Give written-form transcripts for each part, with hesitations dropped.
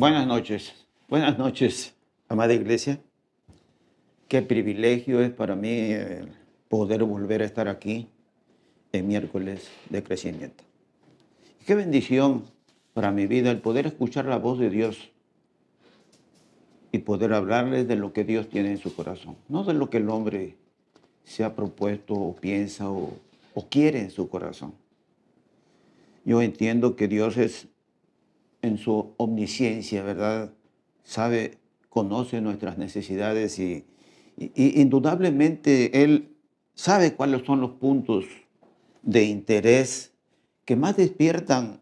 Buenas noches, amada iglesia. Qué privilegio es para mí poder volver a estar aquí en miércoles de crecimiento. Qué bendición para mi vida el poder escuchar la voz de Dios y poder hablarles de lo que Dios tiene en su corazón, no de lo que el hombre se ha propuesto o piensa o quiere en su corazón. Yo entiendo que Dios es en su omnisciencia, ¿verdad? Conoce nuestras necesidades y indudablemente Él sabe cuáles son los puntos de interés que más despiertan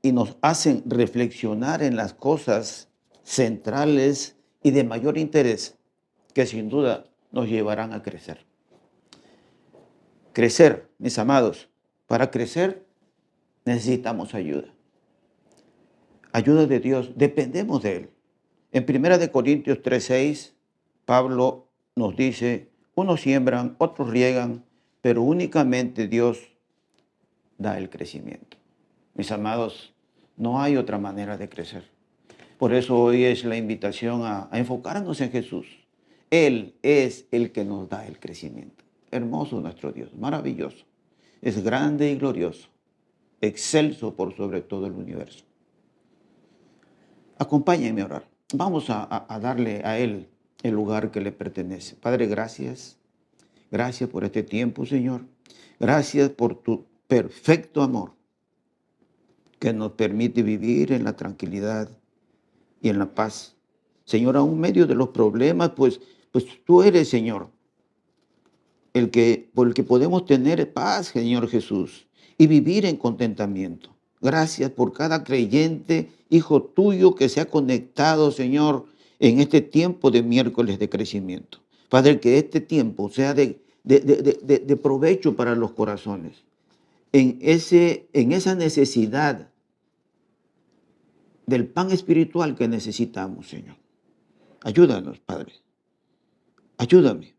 y nos hacen reflexionar en las cosas centrales y de mayor interés que sin duda nos llevarán a crecer. Crecer, mis amados, para crecer necesitamos ayuda. Ayuda de Dios, dependemos de Él. En 1 Corintios 3:6, Pablo nos dice, unos siembran, otros riegan, pero únicamente Dios da el crecimiento. Mis amados, no hay otra manera de crecer. Por eso hoy es la invitación a enfocarnos en Jesús. Él es el que nos da el crecimiento. Hermoso nuestro Dios, maravilloso. Es grande y glorioso, excelso por sobre todo el universo. Acompáñenme a orar. Vamos a darle a Él el lugar que le pertenece. Padre, gracias. Gracias por este tiempo, Señor. Gracias por tu perfecto amor que nos permite vivir en la tranquilidad y en la paz. Señor, aún en medio de los problemas, pues tú eres, Señor, por el que podemos tener paz, Señor Jesús, y vivir en contentamiento. Gracias por cada creyente, hijo tuyo, que se ha conectado, Señor, en este tiempo de miércoles de crecimiento. Padre, que este tiempo sea de provecho para los corazones. En esa necesidad del pan espiritual que necesitamos, Señor. Ayúdanos, Padre. Ayúdame.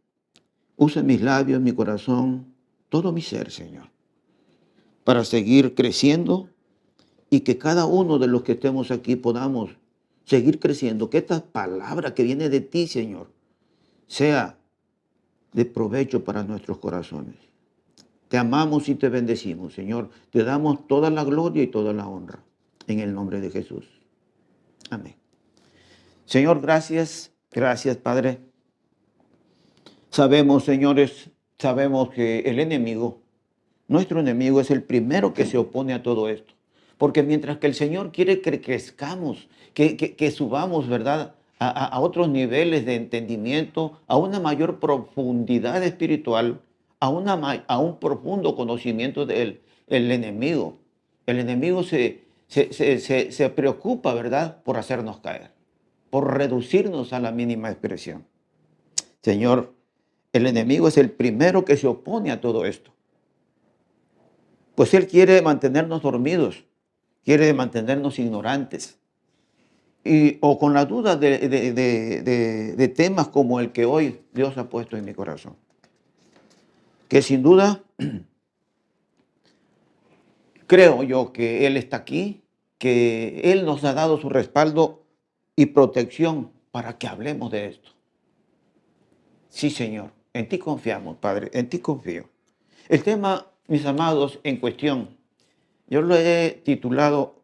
Usa mis labios, mi corazón, todo mi ser, Señor, para seguir creciendo y que cada uno de los que estemos aquí podamos seguir creciendo. Que esta palabra que viene de ti, Señor, sea de provecho para nuestros corazones. Te amamos y te bendecimos, Señor. Te damos toda la gloria y toda la honra. En el nombre de Jesús. Amén. Señor, gracias. Gracias, Padre. Sabemos, señores, que el enemigo, nuestro enemigo, es el primero que se opone a todo esto. Porque mientras que el Señor quiere que crezcamos, que subamos, ¿verdad?, a otros niveles de entendimiento, a una mayor profundidad espiritual, a un profundo conocimiento de Él, el enemigo se preocupa, ¿verdad?, por hacernos caer, por reducirnos a la mínima expresión. Señor, el enemigo es el primero que se opone a todo esto. Pues él quiere mantenernos dormidos, quiere mantenernos ignorantes. O con la duda de temas como el que hoy Dios ha puesto en mi corazón. Que sin duda, creo yo que Él está aquí, que Él nos ha dado su respaldo y protección para que hablemos de esto. Sí, Señor, en ti confiamos, Padre, en ti confío. El tema, mis amados, en cuestión, yo lo he titulado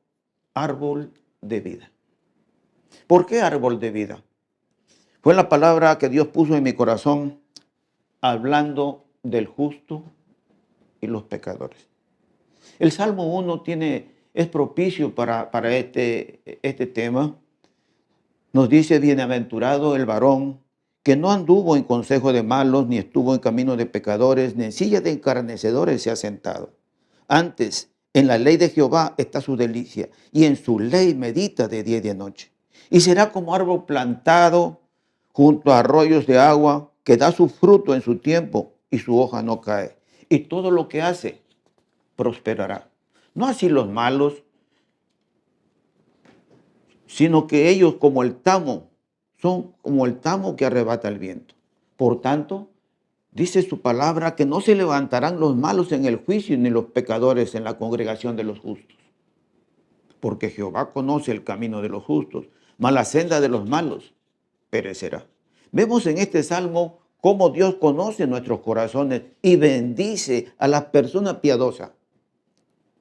Árbol de Vida. ¿Por qué árbol de vida? Fue la palabra que Dios puso en mi corazón hablando del justo y los pecadores. El Salmo 1 es propicio para este tema. Nos dice, bienaventurado el varón que no anduvo en consejo de malos, ni estuvo en camino de pecadores, ni en silla de escarnecedores se ha sentado. Antes, en la ley de Jehová está su delicia, y en su ley medita de día y de noche. Y será como árbol plantado junto a arroyos de agua, que da su fruto en su tiempo, y su hoja no cae. Y todo lo que hace prosperará. No así los malos, sino que ellos como el tamo, son como el tamo que arrebata el viento. Por tanto, dice su palabra que no se levantarán los malos en el juicio ni los pecadores en la congregación de los justos. Porque Jehová conoce el camino de los justos, mas la senda de los malos perecerá. Vemos en este salmo cómo Dios conoce nuestros corazones y bendice a las personas piadosas.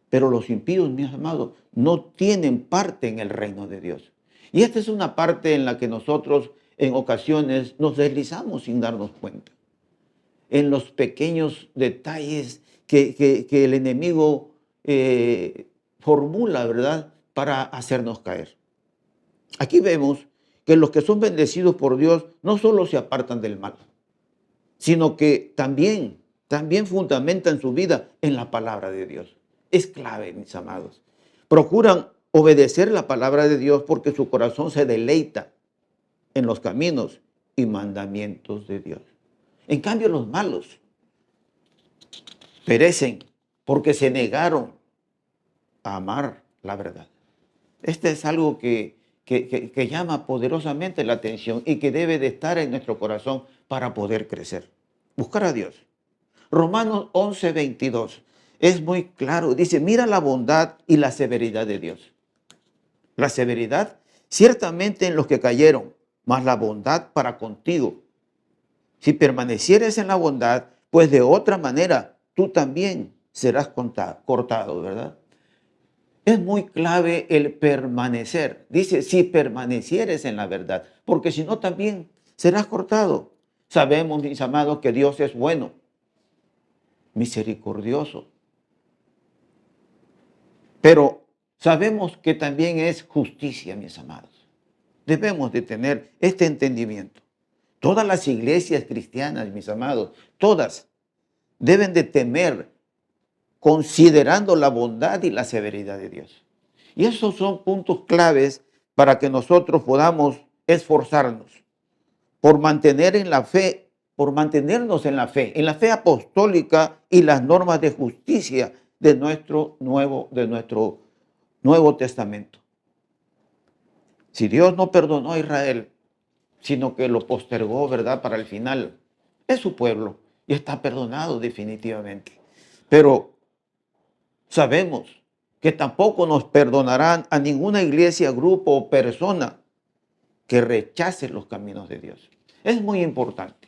Pero los impíos, mis amados, no tienen parte en el reino de Dios. Y esta es una parte en la que nosotros en ocasiones nos deslizamos sin darnos cuenta. En los pequeños detalles que el enemigo formula, ¿verdad?, para hacernos caer. Aquí vemos que los que son bendecidos por Dios no solo se apartan del mal, sino que también fundamentan su vida en la palabra de Dios. Es clave, mis amados. Procuran obedecer la palabra de Dios porque su corazón se deleita en los caminos y mandamientos de Dios. En cambio, los malos perecen porque se negaron a amar la verdad. Este es algo que llama poderosamente la atención y que debe de estar en nuestro corazón para poder crecer. Buscar a Dios. Romanos 11:22 es muy claro. Dice, mira la bondad y la severidad de Dios. La severidad ciertamente en los que cayeron, mas la bondad para contigo. Si permanecieres en la bondad, pues de otra manera tú también serás cortado, ¿verdad? Es muy clave el permanecer. Dice, si permanecieres en la verdad, porque si no también serás cortado. Sabemos, mis amados, que Dios es bueno, misericordioso. Pero sabemos que también es justicia, mis amados. Debemos de tener este entendimiento. Todas las iglesias cristianas, mis amados, todas deben de temer considerando la bondad y la severidad de Dios. Y esos son puntos claves para que nosotros podamos esforzarnos por mantener en la fe, por mantenernos en la fe apostólica y las normas de justicia de nuestro Nuevo Testamento. Si Dios no perdonó a Israel, sino que lo postergó, ¿verdad?, para el final, es su pueblo y está perdonado definitivamente. Pero sabemos que tampoco nos perdonarán a ninguna iglesia, grupo o persona que rechace los caminos de Dios. Es muy importante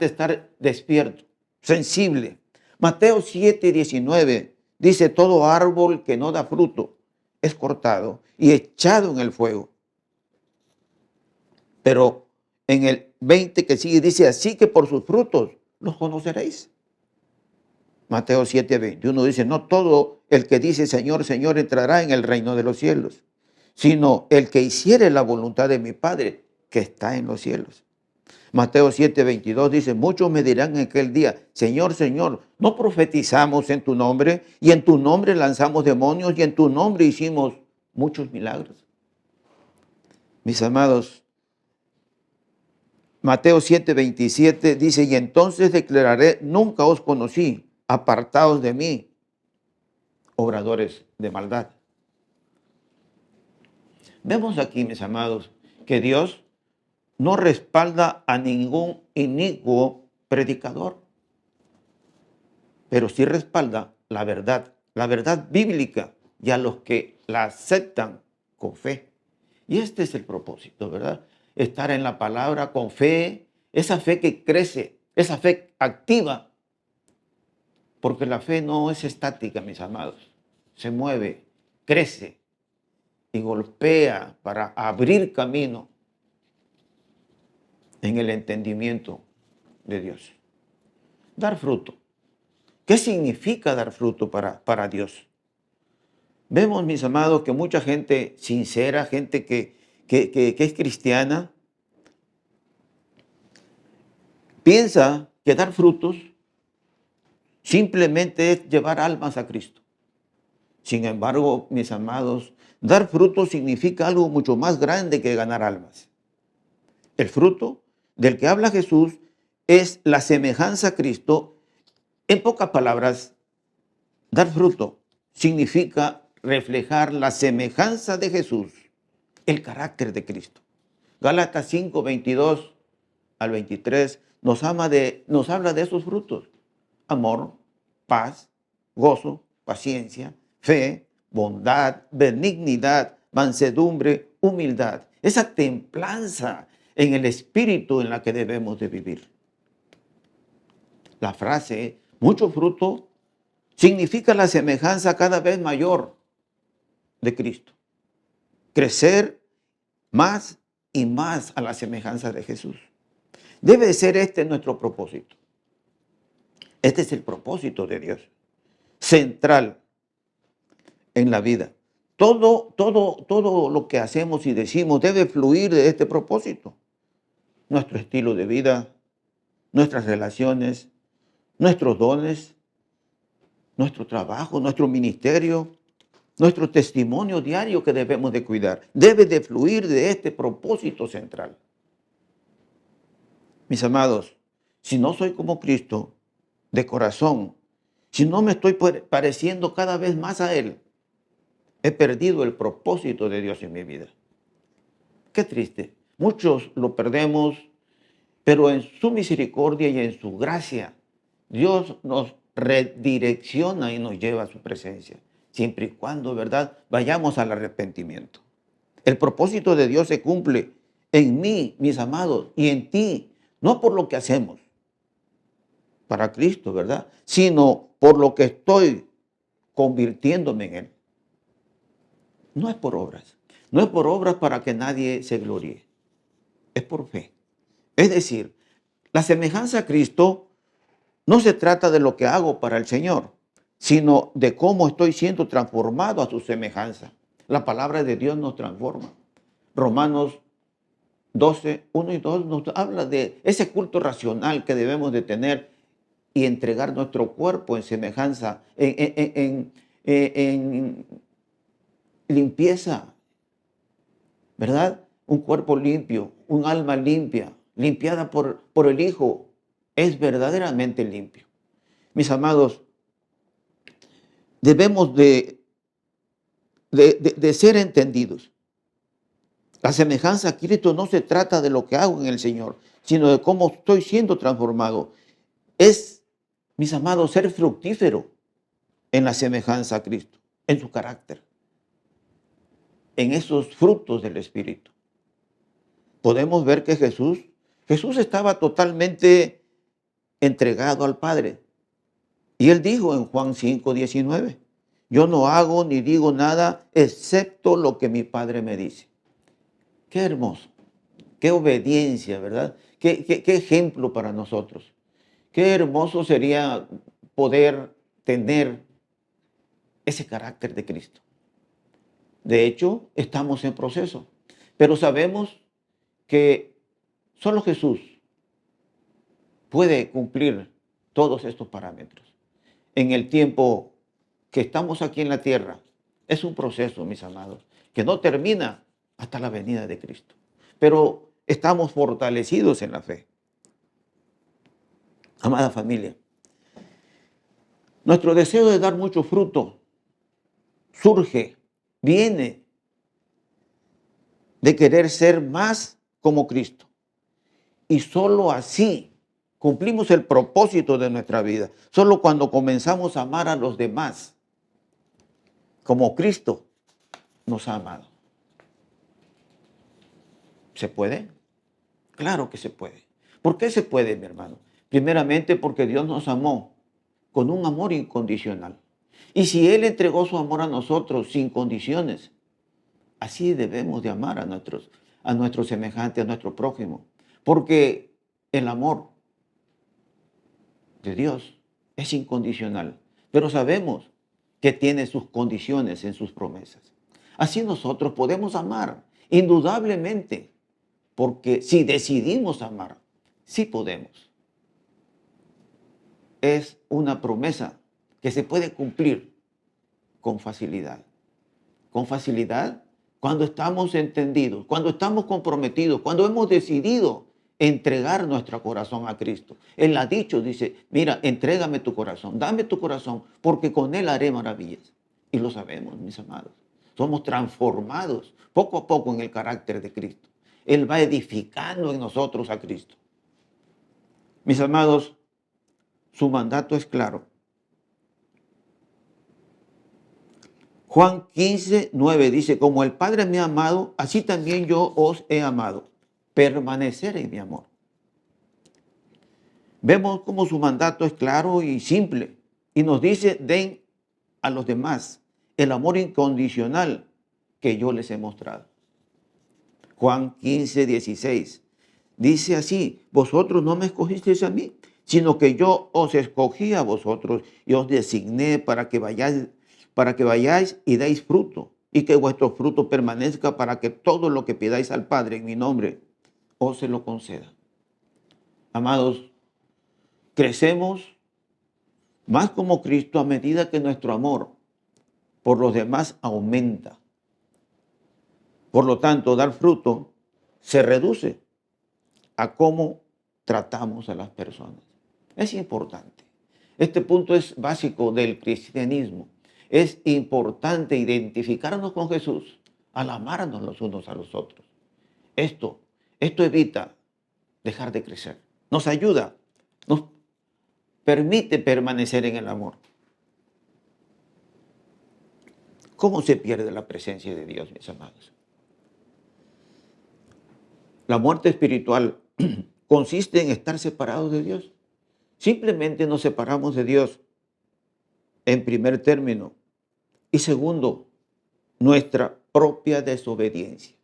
estar despierto, sensible. Mateo 7:19 dice, todo árbol que no da fruto es cortado y echado en el fuego. Pero en el 20 que sigue dice, así que por sus frutos los conoceréis. Mateo 7:21 dice, no todo el que dice Señor, Señor entrará en el reino de los cielos, sino el que hiciere la voluntad de mi Padre que está en los cielos. Mateo 7:22 dice, muchos me dirán en aquel día, Señor, Señor, ¿no profetizamos en tu nombre? Y en tu nombre lanzamos demonios y en tu nombre hicimos muchos milagros. Mis amados, Mateo 7:27 dice, y entonces declararé, nunca os conocí, apartaos de mí, obradores de maldad. Vemos aquí, mis amados, que Dios no respalda a ningún inicuo predicador, pero sí respalda la verdad bíblica y a los que la aceptan con fe. Y este es el propósito, ¿verdad? Estar en la palabra con fe, esa fe que crece, esa fe activa, porque la fe no es estática, mis amados, se mueve, crece y golpea para abrir camino en el entendimiento de Dios. Dar fruto. ¿Qué significa dar fruto para Dios? Vemos, mis amados, que mucha gente sincera, gente que es cristiana, piensa que dar frutos simplemente es llevar almas a Cristo. Sin embargo, mis amados, dar fruto significa algo mucho más grande que ganar almas. El fruto del que habla Jesús es la semejanza a Cristo. En pocas palabras, dar fruto significa reflejar la semejanza de Jesús, el carácter de Cristo. Gálatas 5:22 al 23 nos habla de esos frutos: amor, paz, gozo, paciencia, fe, bondad, benignidad, mansedumbre, humildad, esa templanza en el espíritu en la que debemos de vivir. La frase, mucho fruto, significa la semejanza cada vez mayor de Cristo. Crecer más y más a la semejanza de Jesús. Debe ser este nuestro propósito. Este es el propósito de Dios, central en la vida. Todo lo que hacemos y decimos debe fluir de este propósito. Nuestro estilo de vida, nuestras relaciones, nuestros dones, nuestro trabajo, nuestro ministerio, nuestro testimonio diario que debemos de cuidar. Debe de fluir de este propósito central. Mis amados, si no soy como Cristo de corazón, si no me estoy pareciendo cada vez más a Él, he perdido el propósito de Dios en mi vida. Qué triste. Muchos lo perdemos, pero en su misericordia y en su gracia, Dios nos redirecciona y nos lleva a su presencia, siempre y cuando, ¿verdad?, vayamos al arrepentimiento. El propósito de Dios se cumple en mí, mis amados, y en ti, no por lo que hacemos para Cristo, ¿verdad?, sino por lo que estoy convirtiéndome en Él. No es por obras. No es por obras para que nadie se gloríe. Es por fe. Es decir, la semejanza a Cristo no se trata de lo que hago para el Señor, sino de cómo estoy siendo transformado a su semejanza. La palabra de Dios nos transforma. Romanos 12, 1 y 2 nos habla de ese culto racional que debemos de tener y entregar nuestro cuerpo en semejanza, en limpieza, ¿verdad? Un cuerpo limpio, un alma limpia, limpiada por el Hijo, es verdaderamente limpio. Mis amados, debemos de ser entendidos. La semejanza a Cristo no se trata de lo que hago en el Señor, sino de cómo estoy siendo transformado. Es, mis amados, ser fructífero en la semejanza a Cristo, en su carácter, en esos frutos del Espíritu. Podemos ver que Jesús estaba totalmente entregado al Padre. Y Él dijo en Juan 5:19, yo no hago ni digo nada excepto lo que mi Padre me dice. Qué hermoso, qué obediencia, ¿verdad? Qué ejemplo para nosotros. Qué hermoso sería poder tener ese carácter de Cristo. De hecho, estamos en proceso, pero sabemos que solo Jesús puede cumplir todos estos parámetros. En el tiempo que estamos aquí en la tierra, es un proceso, mis amados, que no termina hasta la venida de Cristo. Pero estamos fortalecidos en la fe. Amada familia, nuestro deseo de dar mucho fruto viene de querer ser más como Cristo. Y solo así cumplimos el propósito de nuestra vida. Solo cuando comenzamos a amar a los demás como Cristo nos ha amado. ¿Se puede? Claro que se puede. ¿Por qué se puede, mi hermano? Primeramente porque Dios nos amó con un amor incondicional. Y si Él entregó su amor a nosotros sin condiciones, así debemos de amar a nuestros semejantes, a nuestro prójimo. Porque el amor de Dios es incondicional. Pero sabemos que tiene sus condiciones en sus promesas. Así nosotros podemos amar, indudablemente, porque si decidimos amar, sí podemos. Es una promesa que se puede cumplir con facilidad. Con facilidad cuando estamos entendidos, cuando estamos comprometidos, cuando hemos decidido entregar nuestro corazón a Cristo. Él ha dicho, dice, mira, entrégame tu corazón, dame tu corazón, porque con Él haré maravillas. Y lo sabemos, mis amados. Somos transformados poco a poco en el carácter de Cristo. Él va edificando en nosotros a Cristo. Mis amados, su mandato es claro. Juan 15:9 dice, como el Padre me ha amado, así también yo os he amado. Permanecer en mi amor. Vemos como su mandato es claro y simple y nos dice, den a los demás el amor incondicional que yo les he mostrado. Juan 15:16 dice así, vosotros no me escogisteis a mí, sino que yo os escogí a vosotros y os designé para que vayáis y deis fruto y que vuestro fruto permanezca para que todo lo que pidáis al Padre en mi nombre os se lo conceda. Amados, crecemos más como Cristo a medida que nuestro amor por los demás aumenta. Por lo tanto, dar fruto se reduce a cómo tratamos a las personas. Es importante. Este punto es básico del cristianismo. Es importante identificarnos con Jesús al amarnos los unos a los otros. Esto evita dejar de crecer. Nos ayuda, nos permite permanecer en el amor. ¿Cómo se pierde la presencia de Dios, mis amados? La muerte espiritual consiste en estar separados de Dios. Simplemente nos separamos de Dios en primer término. Y segundo, nuestra propia desobediencia.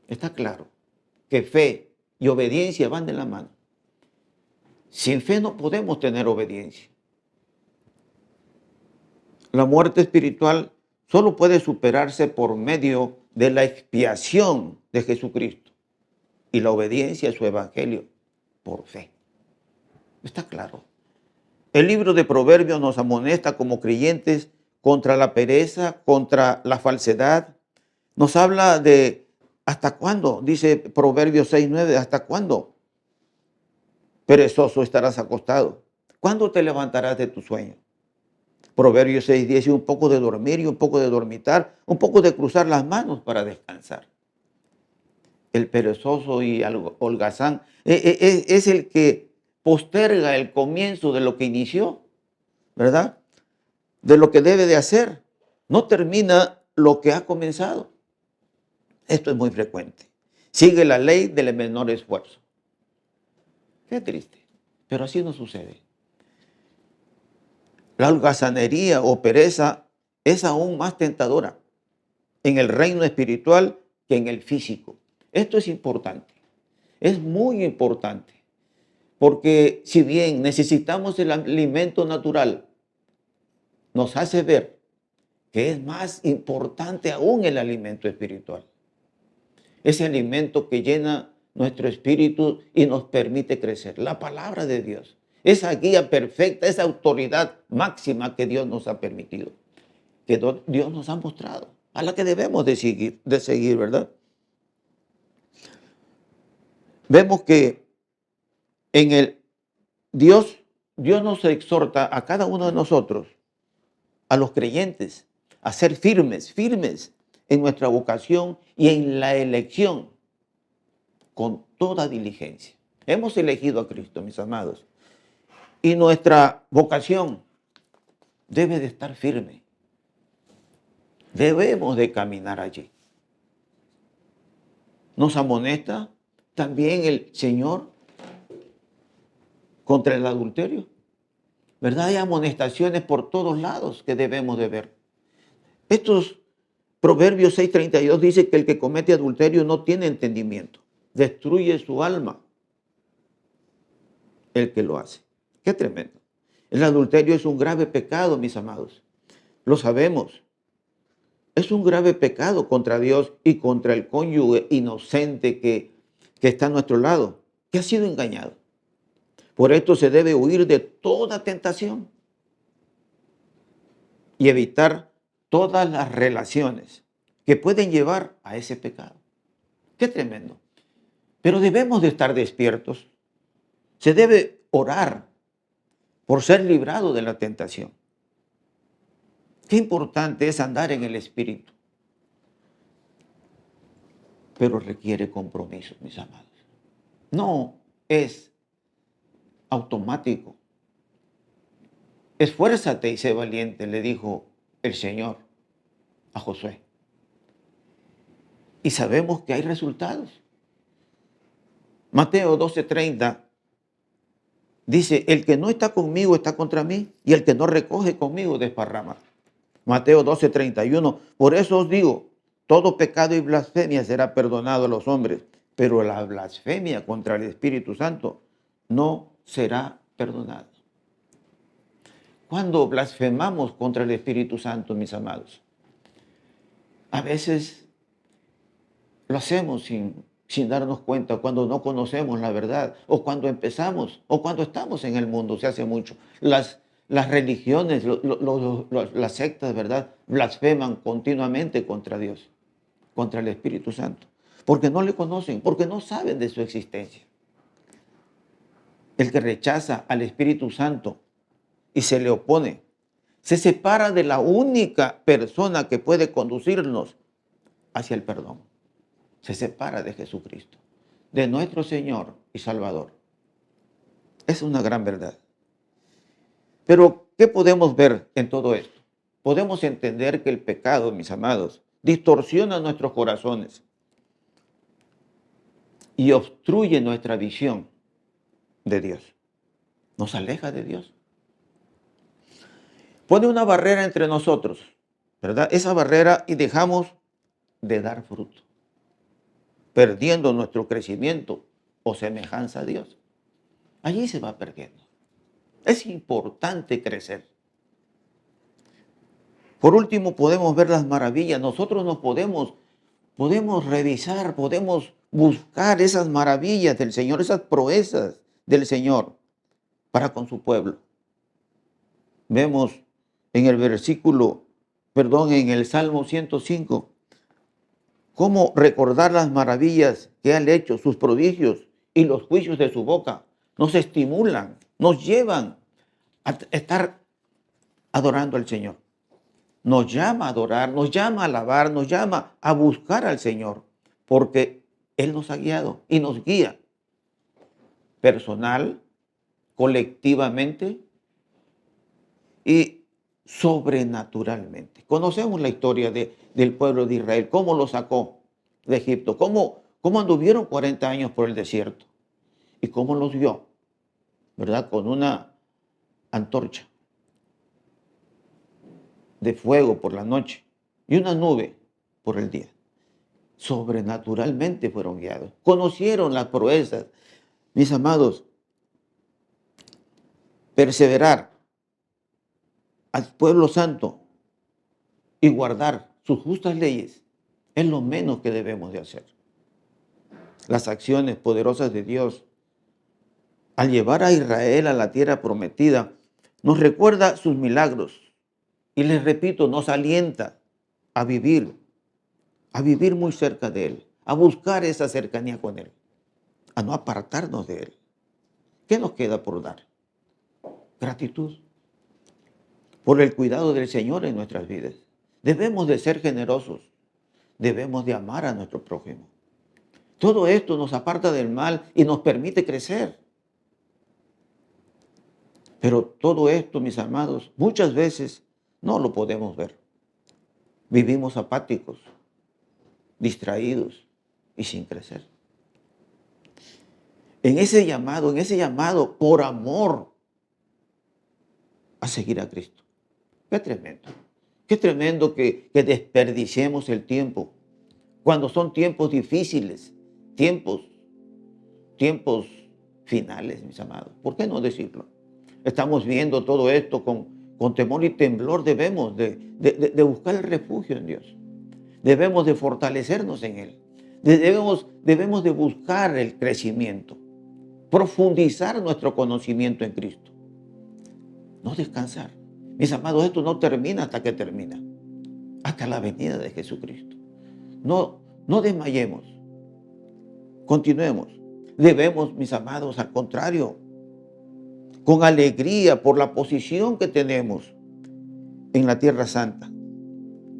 Está claro que fe y obediencia van de la mano. Sin fe no podemos tener obediencia. La muerte espiritual solo puede superarse por medio de la expiación de Jesucristo y la obediencia a su evangelio por fe. Está claro. El libro de Proverbios nos amonesta como creyentes contra la pereza, contra la falsedad. Nos habla de ¿hasta cuándo? Dice Proverbios 6:9, ¿hasta cuándo? Perezoso estarás acostado. ¿Cuándo te levantarás de tu sueño? Proverbios 6:10 dice un poco de dormir y un poco de dormitar, un poco de cruzar las manos para descansar. El perezoso y el holgazán es el que posterga el comienzo de lo que inició, ¿verdad? De lo que debe de hacer. No termina lo que ha comenzado. Esto es muy frecuente. Sigue la ley del menor esfuerzo. Qué triste, pero así no sucede. La holgazanería o pereza es aún más tentadora en el reino espiritual que en el físico. Esto es importante, es muy importante, porque si bien necesitamos el alimento natural, nos hace ver que es más importante aún el alimento espiritual. Ese alimento que llena nuestro espíritu y nos permite crecer. La palabra de Dios. Esa guía perfecta, esa autoridad máxima que Dios nos ha permitido. Que Dios nos ha mostrado. A la que debemos de seguir, ¿verdad? Vemos que en el Dios nos exhorta a cada uno de nosotros, a los creyentes, a ser firmes en nuestra vocación y en la elección con toda diligencia. Hemos elegido a Cristo, mis amados, y nuestra vocación debe de estar firme. Debemos de caminar allí. Nos amonesta también el Señor contra el adulterio, ¿verdad? Hay amonestaciones por todos lados que debemos de ver. Estos Proverbios 6:32 dice que el que comete adulterio no tiene entendimiento, destruye su alma el que lo hace. Qué tremendo. El adulterio es un grave pecado, mis amados. Lo sabemos. Es un grave pecado contra Dios y contra el cónyuge inocente que está a nuestro lado, que ha sido engañado. Por esto se debe huir de toda tentación y evitar todas las relaciones que pueden llevar a ese pecado. Qué tremendo. Pero debemos de estar despiertos. Se debe orar por ser librado de la tentación. Qué importante es andar en el Espíritu. Pero requiere compromiso, mis amados. No es automático. Esfuérzate y sé valiente, le dijo el Señor. a Josué. Y sabemos que hay resultados. Mateo 12:30 dice, el que no está conmigo está contra mí, y el que no recoge conmigo desparrama. Mateo 12:31, por eso os digo, todo pecado y blasfemia será perdonado a los hombres, pero la blasfemia contra el Espíritu Santo no será perdonada. Cuando blasfemamos contra el Espíritu Santo, mis amados, a veces lo hacemos sin darnos cuenta, cuando no conocemos la verdad, o cuando empezamos, o cuando estamos en el mundo, se hace mucho. Las religiones, las sectas, ¿verdad?, blasfeman continuamente contra Dios, contra el Espíritu Santo, porque no le conocen, porque no saben de su existencia. El que rechaza al Espíritu Santo y se le opone, se separa de la única persona que puede conducirnos hacia el perdón. Se separa de Jesucristo, de nuestro Señor y Salvador. Es una gran verdad. Pero, ¿qué podemos ver en todo esto? Podemos entender que el pecado, mis amados, distorsiona nuestros corazones y obstruye nuestra visión de Dios. Nos aleja de Dios. Pone una barrera entre nosotros, ¿verdad? Esa barrera, y dejamos de dar fruto, perdiendo nuestro crecimiento o semejanza a Dios. Allí se va perdiendo. Es importante crecer. Por último, podemos ver las maravillas. Nosotros nos podemos revisar, podemos buscar esas maravillas del Señor, esas proezas del Señor para con su pueblo. Vemos en el Salmo 105, cómo recordar las maravillas que han hecho, sus prodigios y los juicios de su boca nos estimulan, nos llevan a estar adorando al Señor. Nos llama a adorar, nos llama a alabar, nos llama a buscar al Señor, porque Él nos ha guiado y nos guía personal, colectivamente y sobrenaturalmente. Conocemos la historia del pueblo de Israel, cómo lo sacó de Egipto, cómo anduvieron 40 años por el desierto y cómo los guió, ¿verdad? Con una antorcha de fuego por la noche y una nube por el día. Sobrenaturalmente fueron guiados. Conocieron las proezas. Mis amados, perseverar al pueblo santo y guardar sus justas leyes es lo menos que debemos de hacer. Las acciones poderosas de Dios al llevar a Israel a la tierra prometida nos recuerda sus milagros. Y les repito, nos alienta a vivir muy cerca de Él, a buscar esa cercanía con Él, a no apartarnos de Él. ¿Qué nos queda por dar? Gratitud por el cuidado del Señor en nuestras vidas. Debemos de ser generosos, debemos de amar a nuestro prójimo. Todo esto nos aparta del mal y nos permite crecer. Pero todo esto, mis amados, muchas veces no lo podemos ver. Vivimos apáticos, distraídos y sin crecer. En ese llamado por amor a seguir a Cristo. Qué tremendo que desperdiciemos el tiempo cuando son tiempos difíciles, tiempos finales, mis amados. ¿Por qué no decirlo? Estamos viendo todo esto con temor y temblor. Debemos de buscar el refugio en Dios. Debemos de fortalecernos en Él. Debemos de buscar el crecimiento, profundizar nuestro conocimiento en Cristo. No descansar. Mis amados, esto no termina hasta que termina, hasta la venida de Jesucristo. No desmayemos. Continuemos. Debemos, mis amados, al contrario, con alegría por la posición que tenemos en la Tierra Santa,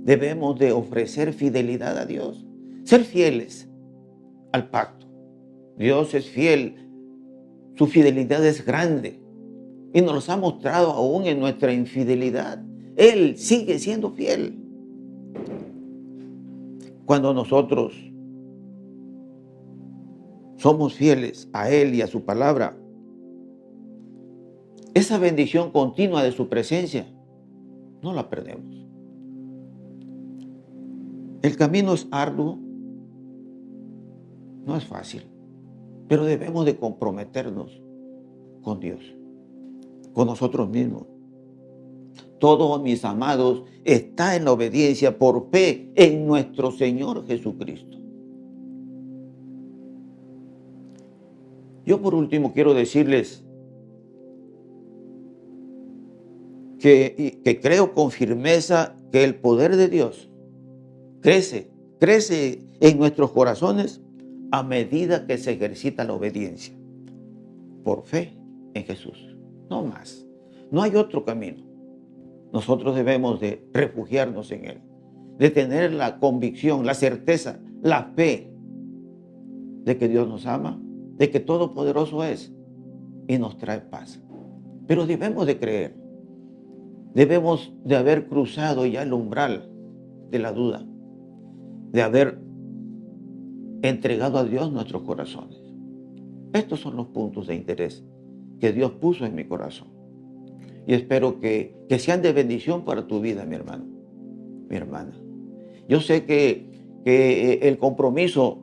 debemos de ofrecer fidelidad a Dios, ser fieles al pacto. Dios es fiel, su fidelidad es grande y nos lo ha mostrado aún en nuestra infidelidad. Él sigue siendo fiel. cuando nosotros somos fieles a Él y a su palabra, esa bendición continua de su presencia no la perdemos. El camino es arduo, no es fácil, pero debemos de comprometernos con Dios, con nosotros mismos. Todo, mis amados, está en la obediencia por fe en nuestro Señor Jesucristo. Yo por último quiero decirles que creo con firmeza que el poder de Dios crece en nuestros corazones a medida que se ejercita la obediencia por fe en Jesús. No más. No hay otro camino. Nosotros debemos de refugiarnos en Él, de tener la convicción, la certeza, la fe de que Dios nos ama, de que Todopoderoso es y nos trae paz. Pero debemos de creer, debemos de haber cruzado ya el umbral de la duda, de haber entregado a Dios nuestros corazones. Estos son los puntos de interés que Dios puso en mi corazón. Y espero que sean de bendición para tu vida, mi hermano, mi hermana. Yo sé que el compromiso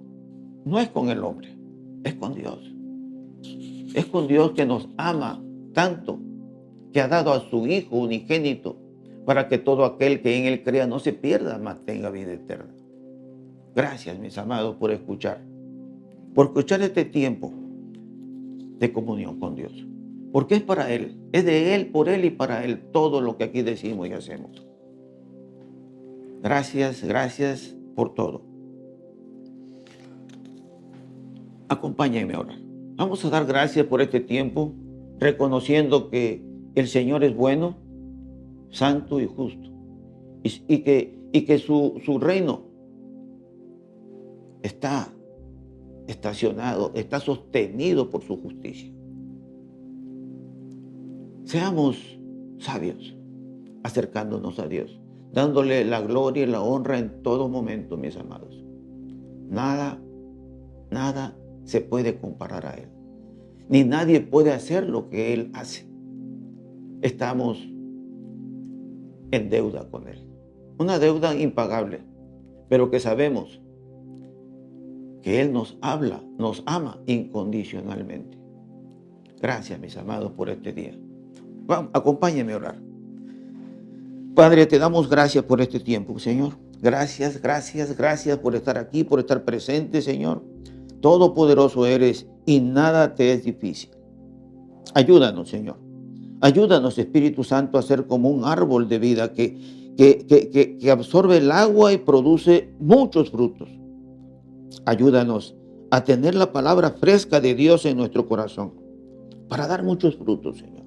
no es con el hombre, es con Dios. Es con Dios que nos ama tanto, que ha dado a su Hijo unigénito para que todo aquel que en Él crea no se pierda, mas tenga vida eterna. Gracias, mis amados, por escuchar este tiempo de comunión con Dios. Porque es para Él, es de Él, por Él y para Él todo lo que aquí decimos y hacemos. Gracias, gracias por todo. Acompáñenme ahora. Vamos a dar gracias por este tiempo, reconociendo que el Señor es bueno, santo y justo, y que su reino está estacionado, está sostenido por su justicia. Seamos sabios, acercándonos a Dios, dándole la gloria y la honra en todo momento, mis amados. Nada se puede comparar a Él, ni nadie puede hacer lo que Él hace. Estamos en deuda con Él, una deuda impagable, pero que sabemos que Él nos habla, nos ama incondicionalmente. Gracias, mis amados, por este día. Vamos, acompáñenme a orar. Padre, te damos gracias por este tiempo, Señor. Gracias por estar aquí, por estar presente, Señor. Todopoderoso eres y nada te es difícil. Ayúdanos, Señor. Ayúdanos, Espíritu Santo, a ser como un árbol de vida que absorbe el agua y produce muchos frutos. Ayúdanos a tener la palabra fresca de Dios en nuestro corazón para dar muchos frutos, Señor.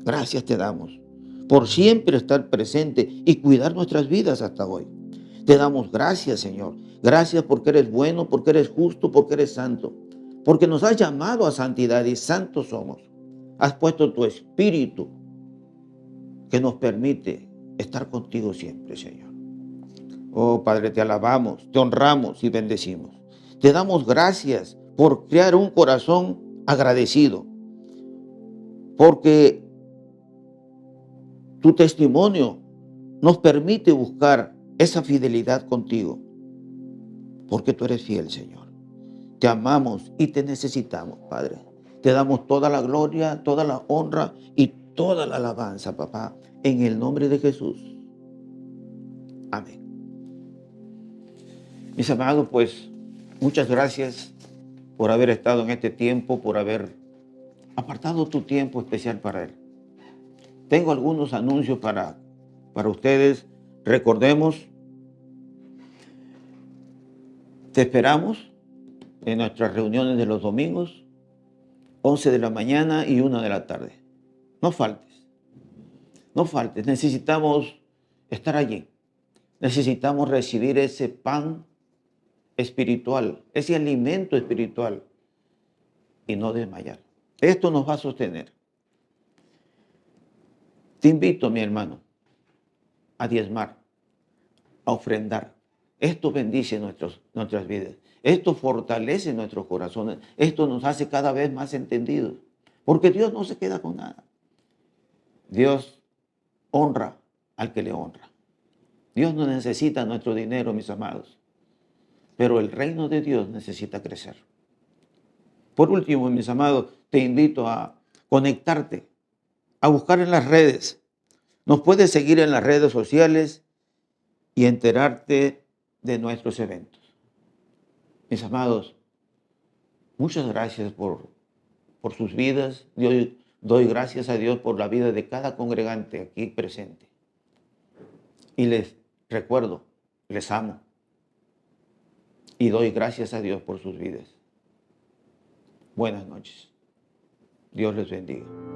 Gracias te damos por siempre estar presente y cuidar nuestras vidas hasta hoy. Te damos gracias, Señor. Gracias porque eres bueno, porque eres justo, porque eres santo. Porque nos has llamado a santidad y santos somos. Has puesto tu espíritu que nos permite estar contigo siempre, Señor. Oh, Padre, te alabamos, te honramos y bendecimos. Te damos gracias por crear un corazón agradecido. Porque tu testimonio nos permite buscar esa fidelidad contigo. Porque tú eres fiel, Señor. Te amamos y te necesitamos, Padre. Te damos toda la gloria, toda la honra y toda la alabanza, papá, en el nombre de Jesús. Amén. Mis amados, pues, muchas gracias por haber estado en este tiempo, por haber apartado tu tiempo especial para Él. Tengo algunos anuncios para ustedes. Recordemos, te esperamos en nuestras reuniones de los domingos, 11 de la mañana y 1 de la tarde. No faltes, no faltes. Necesitamos estar allí. Necesitamos recibir ese pan espiritual, ese alimento espiritual y no desmayar. Esto nos va a sostener. Te invito, mi hermano, a diezmar, a ofrendar. Esto bendice nuestras vidas. Esto fortalece nuestros corazones. Esto nos hace cada vez más entendidos. Porque Dios no se queda con nada. Dios honra al que le honra. Dios no necesita nuestro dinero, mis amados. Pero el reino de Dios necesita crecer. Por último, mis amados, te invito a conectarte, a buscar en las redes. Nos puedes seguir en las redes sociales y enterarte de nuestros eventos. Mis amados, muchas gracias por sus vidas. Doy gracias a Dios por la vida de cada congregante aquí presente. Y les recuerdo, les amo. Y doy gracias a Dios por sus vidas. Buenas noches. Dios les bendiga.